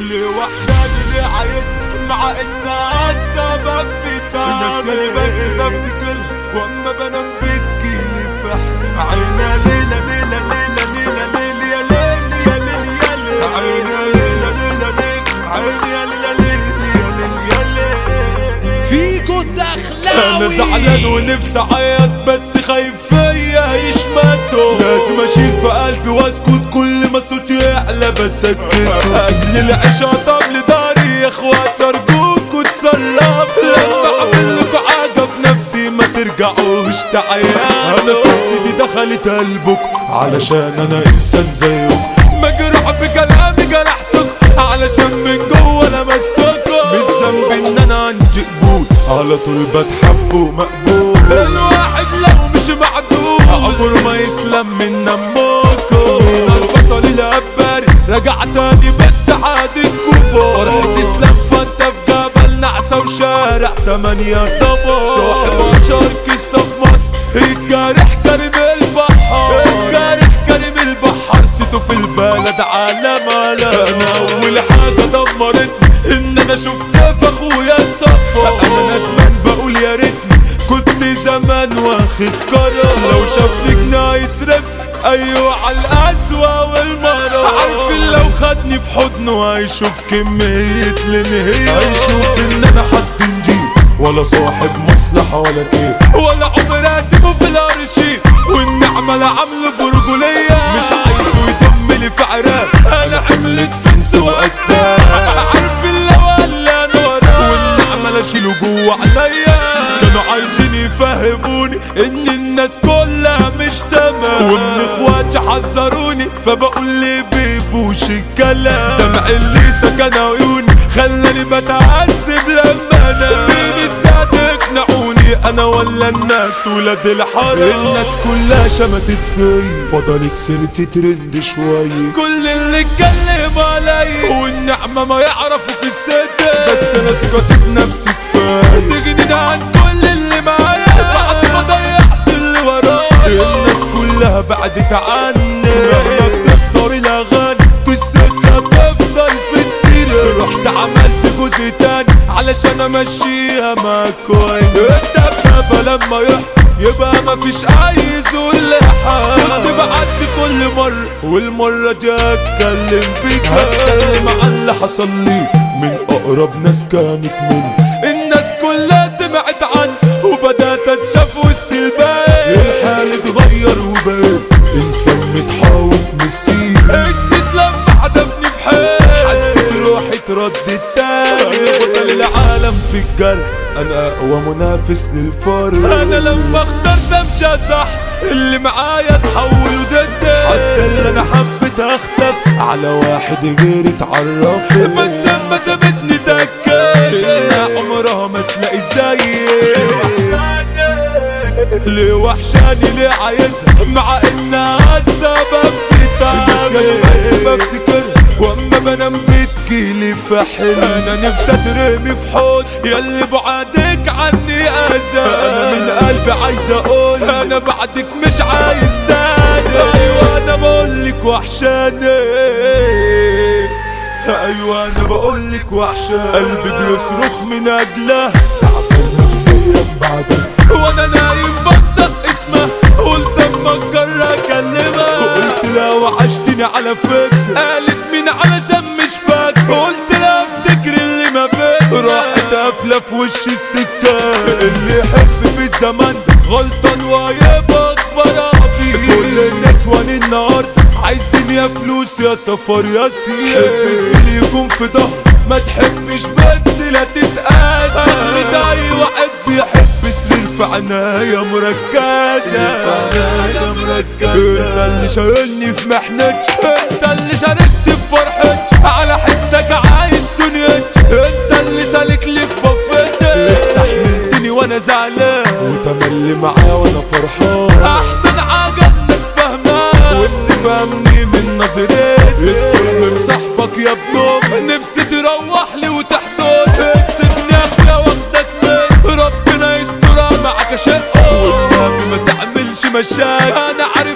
ليه وحشاني ليه عايز مع الناس سبب في تعبي ناسي بس بفتكر واما بنام بتجيلي في حلمي عينا ليلة ليلة ليلة ليلة ليلة يا ليل يا ليل يا ليل عينا ليلة ليلة ليل عيني يا ليلة ليل يا ليل يا ليل فيكو الدخلاوي. انا زعلان ونفسي اعيط بس خايف فيا يشمتوا لازم اشيل في قلبي واسكت كل ما صوتي يعلى بسكت اجل العشا طب لداري يا اخوات ارجوكوا تصلوا لما اعملكوا حاجه في نفسي ما ترجعوش تعيانوا انا قصتي دخلت قلبكوا علشان انا انسان زيكم مجروح بكلامي جرحتكم علشان من جوه لمستكم مش ذنبي ان انا عندي قبول على طول بتحب ومقبول الواحد لو مش معدول عمره ما يسلم من نمكم البصل الاباري رجع تاني باتحاد الكبار فرحة اسلام فانت في جبل نعسة وشارع 8 طبق صاحب اشهر قصة في مصر الجارح كريم البحر الجارح كريم البحر سيته في البلد عالم انا اول حاجة دمرتني ان انا شفت في اخويا الصفا انا ندمان بقول يا ريتني كنت زمان واخد قرار لو شافني جناح يصرف ايوه على القسوة والمرار عارفين لو خدني في حضنه هيشوف كمية لنهية هيشوف ان انا حد نضيف ولا صاحب مصلحة ولا كيف ولا عمري اسيبه في الارشيف والنعمة لا عامله برجولية مش عايزه يدم لي في عراق انا عملت فنس وقتها عارفين لو قال انا وراه والنعمة لا اشيله جوه عليا كانوا عايزين يفهموني ان الناس كلها مش تمام ومن اخواتي حذروني فبقول لي بيبوش الكلام دمع اللي سكن عيوني خلاني بتعذب لما انا مين الساعة تقنعوني انا ولا الناس ولاد الحرام الناس كلها شمتت فيا فضلت سيرتي ترند شوية كل اللي اتكلم عليا والنعمة ما يعرفوا في الستة بس انا ثقتي في نفسي كفاية تجنين عن كل اللي معايا بعد ما ضيعت اللي ورايا الناس كلها بعدت عني مهما بتختار الاغاني قصتها تفضل في التيرة رحت عملت جزء تاني علشان امشيها معاك كويس الدبابة لما يبقى مفيش اي ذل حال كنت بعدي كل مرة والمرة دي هتكلم بيك هتكلم عن اللي حصل لي من اقرب ناس كانت مني الناس كلها سمعت عني وبدأت اتشاف وسط الباقي الحال اتغير وبقيت انسان متحاوط مسير حسيت لما حدفني في حيل حسيت روحي اتردت تاني بطل العالم في الجرح انا اقوى منافس للفرق انا لما اخترت امشي صح اللي معايا تحولوا ضدي حتى اللي انا حبيت اختف على واحد غيري اتعرف بس اما سابتني تكيت انها عمرها ما تلاقي زيي ليه وحشاني ليه عايزها مع انها السبب في تعبي بس بفتكر واما بنام بتجيلي في حلمي انا نفسي اترمي في حوض ياللي بعدك عني اذى انا من قلبي عايز اقول انا بعدك مش عايز تاني ايوه انا بقولك وحشاني ايوه انا بقولك وحشاني قلبي بيصرخ من اجلها تعبان نفسيا بعدها وانا نايم بنطق اسمها قلت اما اجرب اكلمها قلت لها وحشتني على فكرة قالت مين علشان مش فاكر قلت لها افتكر اللي ما بين راحت قافلة في وش السكة اللي يحب في الزمن غلطان وهيبقى اكبر عبيد كل الناس واني النهار عايزين يا فلوس يا سفر يا سير حب زميلي يكون في ظهر ما تحبش بنت لا تتقاسى اي واحد بيحب سرير في عناية مركزة انت اللي شايلني في محنتي انت اللي شاركت في فرحتي على حسك عايش دنيتي انت اللي سالك لي في بفتي استحملتني وانا زعلان وتملي معايا وانا فرحان احسن حاجة انك فهمان وبتفهمني من نظرتي السلم صاحبك يا ابنهم نفسي تروح لي وتحضن سيبني يا اخويا واخدك ربنا يسترها معاك شقه والنبي ما تعملش مشاكل انا عارف